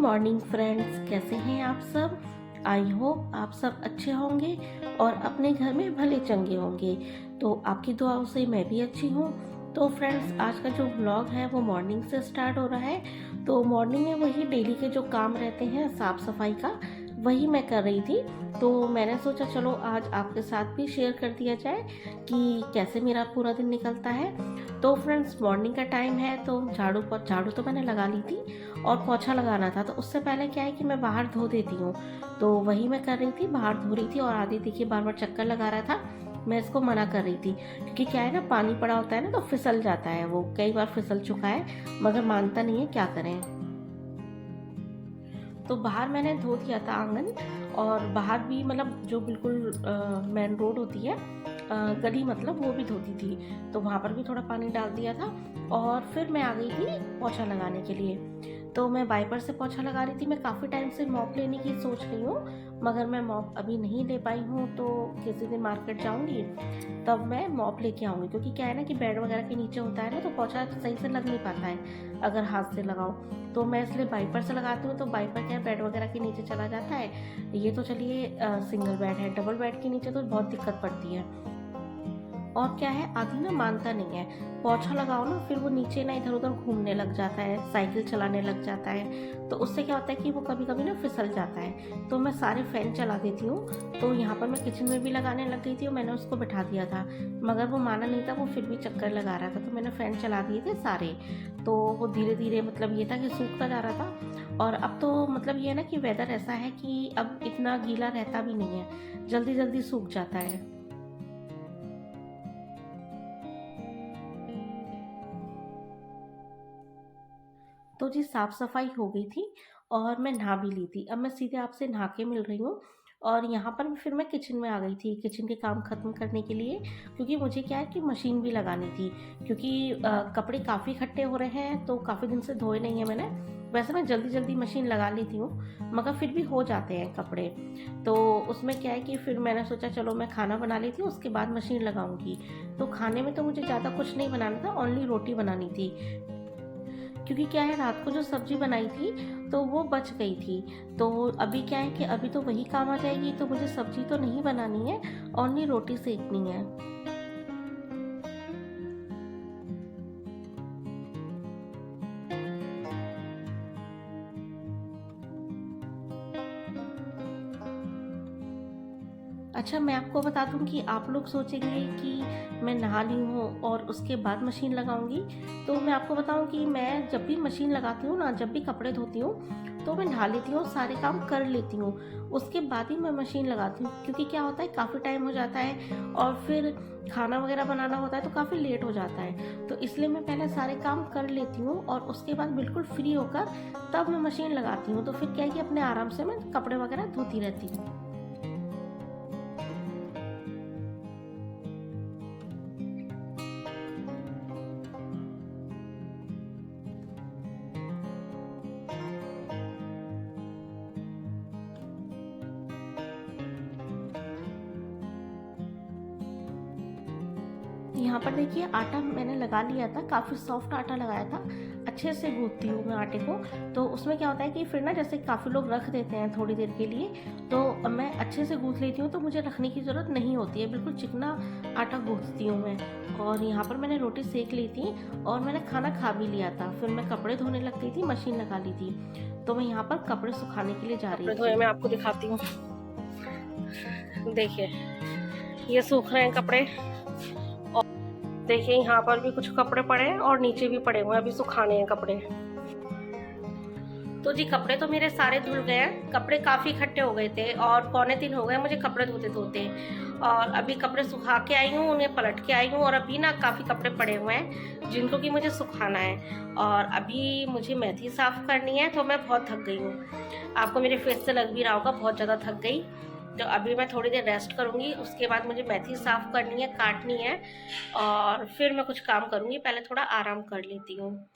Morning friends, कैसे हैं आप सब। आई होप आप सब अच्छे होंगे और अपने घर में भले चंगे होंगे। तो आपकी दुआओं से मैं भी अच्छी हूँ। तो फ्रेंड्स, आज का जो व्लॉग है वो मॉर्निंग से स्टार्ट हो रहा है। तो मॉर्निंग में वही डेली के जो काम रहते हैं साफ़ सफाई का, वही मैं कर रही थी। तो मैंने सोचा चलो आज आपके साथ भी शेयर कर दिया जाए कि कैसे मेरा पूरा दिन निकलता है। तो फ्रेंड्स, मॉर्निंग का टाइम है तो झाड़ू तो मैंने लगा ली थी और पोछा लगाना था। तो उससे पहले क्या है कि मैं बाहर धो देती हूँ। तो वही मैं कर रही थी, बाहर धो रही थी और आदि देखिए बार बार चक्कर लगा रहा था। मैं इसको मना कर रही थी क्योंकि क्या है ना, पानी पड़ा होता है ना तो फिसल जाता है। वो कई बार फिसल चुका है मगर मानता नहीं है, क्या करें। तो बाहर मैंने धो दिया था आंगन, और बाहर भी मतलब जो बिल्कुल मेन रोड होती है, गली मतलब, वो भी धोती थी। तो वहाँ पर भी थोड़ा पानी डाल दिया था और फिर मैं आ गई थी पोछा लगाने के लिए। तो मैं वाइपर से पोछा लगा रही थी। मैं काफ़ी टाइम से मॉप लेने की सोच रही हूँ मगर मैं मॉप अभी नहीं ले पाई हूँ। तो किसी दिन मार्केट जाऊँगी तब मैं मॉप लेके आऊँगी, क्योंकि क्या है ना कि बेड वगैरह के नीचे होता है ना तो पोछा सही से लग नहीं पाता है अगर हाथ से लगाओ। तो मैं इसलिए वाइपर से लगाती हूँ। तो वाइपर क्या है, बेड वगैरह के नीचे चला जाता है। ये तो चलिए सिंगल बेड है, डबल बेड के नीचे तो बहुत दिक्कत पड़ती है। और क्या है, आदि ना मानता नहीं है। पोछा लगाओ ना, फिर वो नीचे ना इधर उधर घूमने लग जाता है, साइकिल चलाने लग जाता है। तो उससे क्या होता है कि वो कभी कभी ना फिसल जाता है। तो मैं सारे फैन चला देती हूँ। तो यहाँ पर मैं किचन में भी लगाने लग गई थी और मैंने उसको बैठा दिया था मगर वो माना नहीं था, वो फिर भी चक्कर लगा रहा था। तो मैंने फ़ैन चला दिए थे सारे। तो वो धीरे धीरे मतलब ये था कि सूखता जा रहा था। और अब तो मतलब ये है ना कि वेदर ऐसा है कि अब इतना गीला रहता भी नहीं है, जल्दी जल्दी सूख जाता है। तो जी साफ सफाई हो गई थी और मैं नहा भी ली थी। अब मैं सीधे आपसे नहा के मिल रही हूँ। और यहाँ पर फिर मैं किचन में आ गई थी किचन के काम ख़त्म करने के लिए, क्योंकि मुझे क्या है कि मशीन भी लगानी थी। क्योंकि कपड़े काफ़ी इकट्ठे हो रहे हैं तो काफ़ी दिन से धोए नहीं है मैंने। वैसे मैं जल्दी जल्दी मशीन लगा लेती हूँ मगर फिर भी हो जाते हैं कपड़े। तो उसमें क्या है कि फिर मैंने सोचा चलो मैं खाना बना लेती हूँ, उसके बाद मशीन लगाऊंगी। तो खाने में तो मुझे ज़्यादा कुछ नहीं बनाना था, ओनली रोटी बनानी थी। क्योंकि क्या है, रात को जो सब्जी बनाई थी तो वो बच गई थी। तो अभी क्या है कि अभी तो वही काम आ जाएगी, तो मुझे सब्जी तो नहीं बनानी है, ओनली रोटी सेकनी है। अच्छा, मैं आपको बता दूं कि आप लोग सोचेंगे कि मैं नहा ली हूँ और उसके बाद मशीन लगाऊंगी। तो मैं आपको बताऊं कि मैं जब भी मशीन लगाती हूँ ना, जब भी कपड़े धोती हूँ तो मैं नहा लेती हूँ, सारे काम कर लेती हूँ, उसके बाद ही मैं मशीन लगाती हूँ। क्योंकि क्या होता है, काफ़ी टाइम हो जाता है और फिर खाना वगैरह बनाना होता है तो काफ़ी लेट हो जाता है। तो इसलिए मैं पहले सारे काम कर लेती हूँ और उसके बाद बिल्कुल फ्री होकर तब मैं मशीन लगाती हूँ। तो फिर क्या है कि अपने आराम से मैं कपड़े वगैरह धोती रहती हूँ। यहाँ पर देखिए आटा मैंने लगा लिया था, काफ़ी सॉफ्ट आटा लगाया था। अच्छे से गूँथती हूँ मैं आटे को। तो उसमें क्या होता है कि फिर ना, जैसे काफ़ी लोग रख देते हैं थोड़ी देर के लिए, तो मैं अच्छे से गूँथ लेती हूँ तो मुझे रखने की ज़रूरत नहीं होती है। बिल्कुल चिकना आटा गूँथती हूँ मैं। और यहाँ पर मैंने रोटी सेक ली थी और मैंने खाना खा भी लिया था। फिर मैं कपड़े धोने लग गई थी, मशीन लगा ली थी। तो मैं यहाँ पर कपड़े सुखाने के लिए जा रही थी। धोए मैं आपको दिखाती हूँ, देखिए ये सूख रहे हैं कपड़े। देखिए यहाँ पर भी कुछ कपड़े पड़े हैं और नीचे भी पड़े हुए हैं, अभी सुखाने हैं कपड़े। तो जी कपड़े तो मेरे सारे धुल गए हैं। कपड़े काफ़ी इकट्ठे हो गए थे और पौने 3 हो गए मुझे कपड़े धोते धोते। और अभी कपड़े सुखा के आई हूँ, उन्हें पलट के आई हूँ और अभी ना काफ़ी कपड़े पड़े हुए हैं जिनको कि मुझे सुखाना है। और अभी मुझे मेथी साफ़ करनी है, तो मैं बहुत थक गई हूँ। आपको मेरे फेस से लग भी रहा होगा, बहुत ज़्यादा थक गई। तो अभी मैं थोड़ी देर रेस्ट करूँगी, उसके बाद मुझे मेथी साफ़ करनी है, काटनी है और फिर मैं कुछ काम करूँगी। पहले थोड़ा आराम कर लेती हूँ,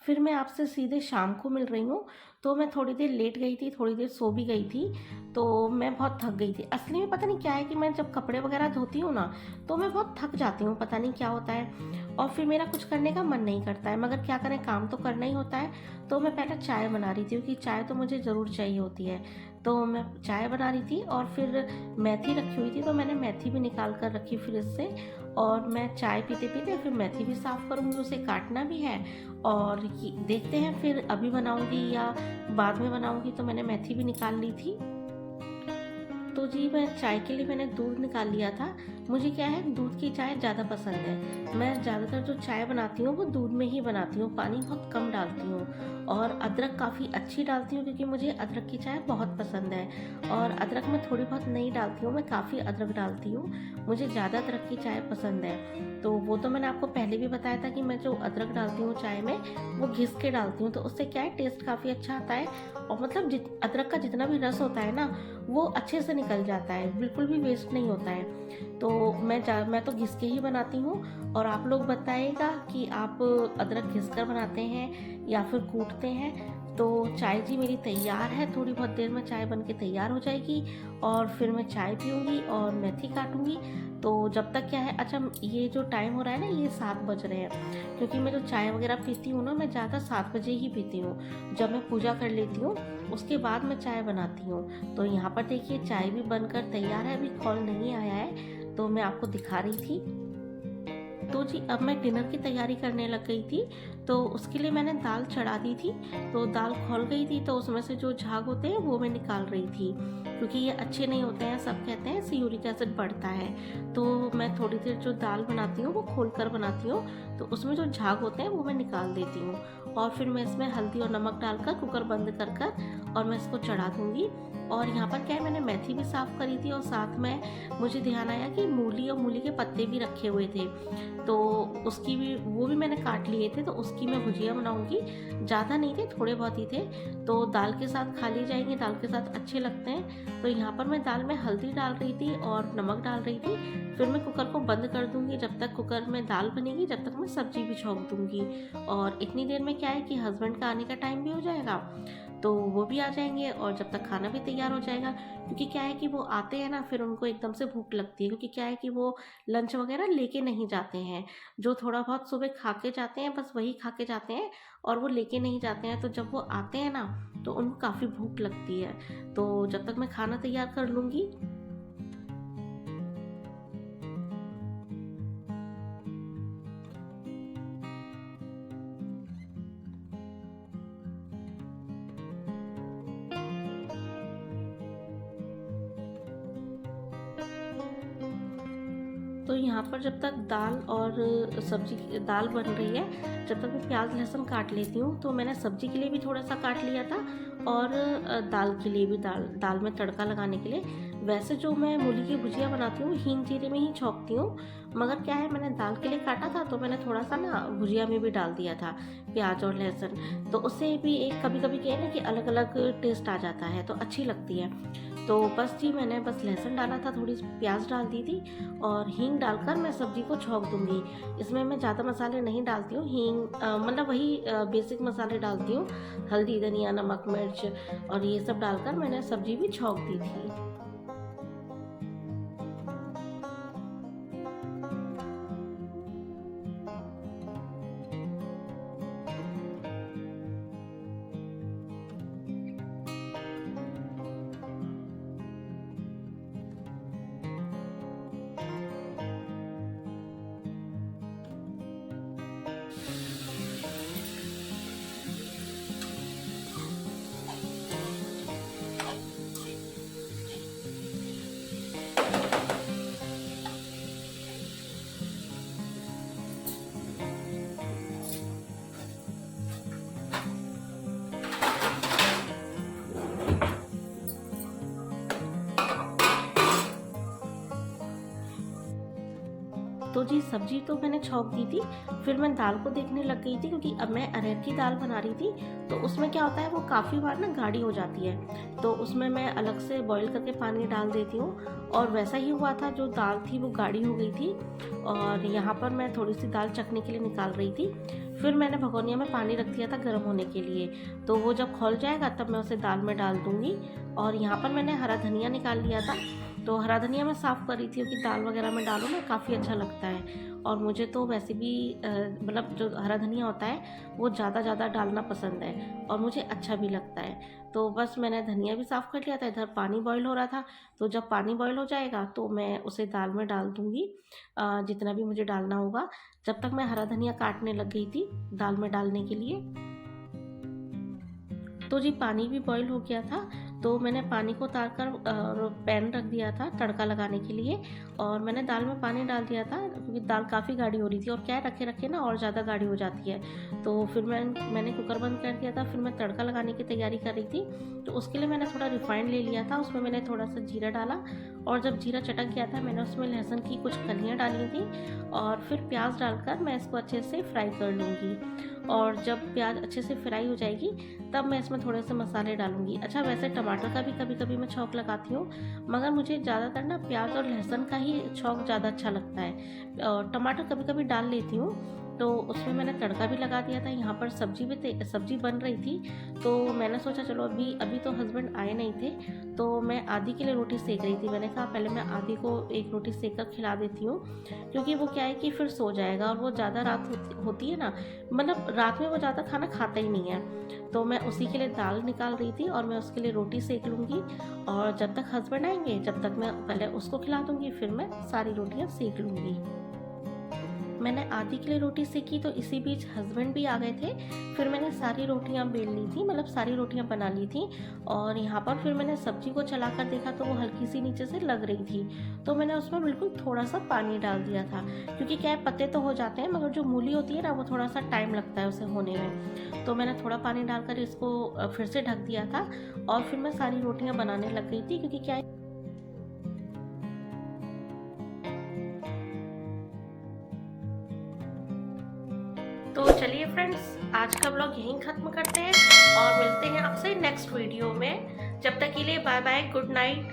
फिर मैं आपसे सीधे शाम को मिल रही हूँ। तो मैं थोड़ी देर लेट गई थी, थोड़ी देर सो भी गई थी, तो मैं बहुत थक गई थी। असली में पता नहीं क्या है कि मैं जब कपड़े वगैरह धोती हूँ ना, तो मैं बहुत थक जाती हूँ, पता नहीं क्या होता है, और फिर मेरा कुछ करने का मन नहीं करता है, मगर क्या करें, काम तो करना ही होता है। तो मैं पहले चाय बना रही थी, क्योंकि चाय तो मुझे ज़रूर चाहिए होती है। तो मैं चाय बना रही थी और फिर मेथी रखी हुई थी, तो मैंने मेथी भी निकाल कर रखी फ्रिज से, और मैं चाय पीते पीते फिर मेथी भी साफ़ करूँगी, उसे काटना भी है। और देखते हैं फिर अभी बनाऊँगी या बाद में बनाऊँगी। तो मैंने मेथी भी निकाल ली थी। तो जी, मैं चाय के लिए मैंने दूध निकाल लिया था। मुझे क्या है, दूध की चाय ज़्यादा पसंद है। मैं ज़्यादातर जो चाय बनाती हूँ वो दूध में ही बनाती हूँ, पानी बहुत कम डालती हूँ, और अदरक काफ़ी अच्छी डालती हूँ, क्योंकि मुझे अदरक की चाय बहुत पसंद है। और अदरक मैं थोड़ी बहुत नहीं डालती हूँ, मैं काफ़ी अदरक डालती हूँ, मुझे ज़्यादा अदरक की चाय पसंद है। तो वो तो मैंने आपको पहले भी बताया था कि मैं जो अदरक डालती हूँ चाय में, वो घिस के डालती हूँ, तो उससे क्या है, टेस्ट काफ़ी अच्छा आता है। और मतलब अदरक का जितना भी रस होता है ना, वो अच्छे से निकल जाता है, बिल्कुल भी वेस्ट नहीं होता है। तो मैं तो घिस के ही बनाती हूँ। और आप लोग बताइएगा कि आप अदरक घिस कर बनाते हैं या फिर कूटते हैं। तो चाय जी मेरी तैयार है, थोड़ी बहुत देर में चाय बन के तैयार हो जाएगी, और फिर मैं चाय पीऊँगी और मेथी काटूँगी। तो जब तक क्या है, अच्छा ये जो टाइम हो रहा है ना, ये 7 बज रहे हैं, क्योंकि मैं जो चाय वगैरह पीती हूँ ना, मैं ज़्यादा 7 बजे ही पीती हूँ। जब मैं पूजा कर लेती हूँ उसके बाद मैं चाय बनाती हूँ। तो यहाँ पर देखिए चाय भी बनकर तैयार है, अभी कॉल नहीं आया है, तो मैं आपको दिखा रही थी। तो जी, अब मैं डिनर की तैयारी करने लग गई थी। तो उसके लिए मैंने दाल चढ़ा दी थी। तो दाल खौल गई थी, तो उसमें से जो झाग होते हैं वो मैं निकाल रही थी, क्योंकि ये अच्छे नहीं होते हैं, सब कहते हैं इससे यूरिक एसिड बढ़ता है। तो मैं थोड़ी देर जो दाल बनाती हूँ वो खोल कर बनाती हूँ, तो उसमें जो झाग होते हैं वो मैं निकाल देती हूँ, और फिर मैं इसमें हल्दी और नमक डालकर कुकर बंद कर कर और मैं इसको चढ़ा दूँगी। और यहाँ पर क्या है, मैंने मेथी भी साफ़ करी थी, और साथ में मुझे ध्यान आया कि मूली और मूली के पत्ते भी रखे हुए थे, तो उसकी भी, वो भी मैंने काट लिए थे, तो उसकी मैं भुजिया बनाऊंगी। ज़्यादा नहीं थे, थोड़े बहुत ही थे, तो दाल के साथ खा ली जाएंगे, दाल के साथ अच्छे लगते हैं। तो यहाँ पर मैं दाल में हल्दी डाल रही थी और नमक डाल रही थी। फिर मैं कुकर को बंद कर दूंगी, जब तक कुकर में दाल बनेगी जब तक मैं सब्जी भी छौंक दूंगी। और इतनी देर में क्या है कि हस्बैंड का आने का टाइम भी हो जाएगा, तो वो भी आ जाएंगे, और जब तक खाना भी तैयार हो जाएगा। क्योंकि क्या है कि वो आते हैं ना, फिर उनको एकदम से भूख लगती है, क्योंकि क्या है कि वो लंच वगैरह लेके नहीं जाते हैं, जो थोड़ा बहुत सुबह खा के जाते हैं बस वही खा के जाते हैं, और वो लेके नहीं जाते हैं। तो जब वो आते हैं ना, तो उनको काफ़ी भूख लगती है। तो जब तक मैं खाना तैयार कर लूँगी। तो यहाँ पर जब तक दाल और सब्जी, दाल बन रही है, जब तक मैं प्याज लहसुन काट लेती हूँ। तो मैंने सब्जी के लिए भी थोड़ा सा काट लिया था, और दाल के लिए भी, दाल में तड़का लगाने के लिए। वैसे जो मैं मूली की भुजिया बनाती हूँ हींग जीरे में ही छौंकती हूँ, मगर क्या है, मैंने दाल के लिए काटा था, तो मैंने थोड़ा सा ना भुजिया में भी डाल दिया था प्याज और लहसुन। तो उससे भी एक कभी कभी क्या है ना कि अलग अलग टेस्ट आ जाता है, तो अच्छी लगती है। तो बस जी, मैंने बस लहसुन डाला था, थोड़ी सी प्याज डाल दी थी, और हींग डालकर मैं सब्जी को छौंक दूंगी। इसमें मैं ज़्यादा मसाले नहीं डालती हूँ, हींग मतलब वही बेसिक मसाले डालती हूँ, हल्दी धनिया नमक मिर्च, और ये सब डालकर मैंने सब्जी भी छौंक दी थी। तो जी, सब्जी तो मैंने छौंक दी थी, फिर मैं दाल को देखने लग गई थी, क्योंकि अब मैं अरहर की दाल बना रही थी। तो उसमें क्या होता है, वो काफ़ी बार ना गाढ़ी हो जाती है, तो उसमें मैं अलग से बॉईल करके पानी डाल देती हूँ। और वैसा ही हुआ था, जो दाल थी वो गाढ़ी हो गई थी, और यहाँ पर मैं थोड़ी सी दाल चखने के लिए निकाल रही थी। फिर मैंने भगोनिया में पानी रख दिया था गर्म होने के लिए, तो वो जब खौल जाएगा तब मैं उसे दाल में डाल दूँगी। और यहाँ पर मैंने हरा धनिया निकाल लिया था, तो हरा धनिया मैं साफ़ कर रही थी क्योंकि दाल वगैरह में डालो ना काफ़ी अच्छा लगता है। और मुझे तो वैसे भी मतलब जो हरा धनिया होता है वो ज़्यादा डालना पसंद है और मुझे अच्छा भी लगता है। तो बस मैंने धनिया भी साफ़ कर लिया था, इधर पानी बॉईल हो रहा था, तो जब पानी बॉईल हो जाएगा तो मैं उसे दाल में डाल दूँगी जितना भी मुझे डालना होगा। जब तक मैं हरा धनिया काटने लग गई थी दाल में डालने के लिए, तो जी पानी भी बॉईल हो गया था, तो मैंने पानी को उतार कर पैन रख दिया था तड़का लगाने के लिए। और मैंने दाल में पानी डाल दिया था क्योंकि दाल काफ़ी गाढ़ी हो रही थी, और क्या है रखे रखे ना और ज़्यादा गाढ़ी हो जाती है। तो फिर मैंने कुकर बंद कर दिया था, फिर मैं तड़का लगाने की तैयारी कर रही थी। तो उसके लिए मैंने थोड़ा रिफाइंड ले लिया था, उसमें मैंने थोड़ा सा जीरा डाला, और जब जीरा चटक गया था मैंने उसमें लहसुन की कुछ कलियाँ डाली थी, और फिर प्याज डालकर मैं इसको अच्छे से फ्राई कर लूँगी। और जब प्याज अच्छे से फ्राई हो जाएगी तब मैं इसमें थोड़े से मसाले डालूंगी। अच्छा, वैसे टमाटर का भी कभी कभी मैं छौंक लगाती हूँ, मगर मुझे ज़्यादातर ना प्याज और लहसुन का ही छौंक ज़्यादा अच्छा लगता है। और टमाटर कभी कभी डाल लेती हूँ। तो उसमें मैंने तड़का भी लगा दिया था। यहाँ पर सब्जी बन रही थी, तो मैंने सोचा चलो अभी तो हस्बैंड आए नहीं थे, तो मैं आधी के लिए रोटी सेक रही थी। मैंने कहा पहले मैं आधी को एक रोटी सेक कर खिला देती हूँ, क्योंकि वो क्या है कि फिर सो जाएगा, और वो ज़्यादा रात होती है ना, मतलब रात में वो ज़्यादा खाना खाता ही नहीं है। तो मैं उसी के लिए दाल निकाल रही थी और मैं उसके लिए रोटी सेक लूँगी, और जब तक हस्बैंड आएंगे जब तक मैं पहले उसको खिला दूँगी, फिर मैं सारी रोटियाँ सेक लूँगी। मैंने आधी के लिए रोटी सेकी, तो इसी बीच हस्बैंड भी आ गए थे। फिर मैंने सारी रोटियां बेल ली थी, मतलब सारी रोटियां बना ली थी। और यहाँ पर फिर मैंने सब्जी को चला कर देखा तो वो हल्की सी नीचे से लग रही थी, तो मैंने उसमें बिल्कुल थोड़ा सा पानी डाल दिया था, क्योंकि क्या है पत्ते तो हो जाते हैं मगर जो मूली होती है ना वो थोड़ा सा टाइम लगता है उसे होने में। तो मैंने थोड़ा पानी डालकर इसको फिर से ढक दिया था, और फिर मैं सारी रोटियाँ बनाने लग गई थी, क्योंकि क्या है। तो चलिए फ्रेंड्स, आज का व्लॉग यहीं ख़त्म करते हैं और मिलते हैं आपसे नेक्स्ट वीडियो में। जब तक के लिए बाय बाय, गुड नाइट।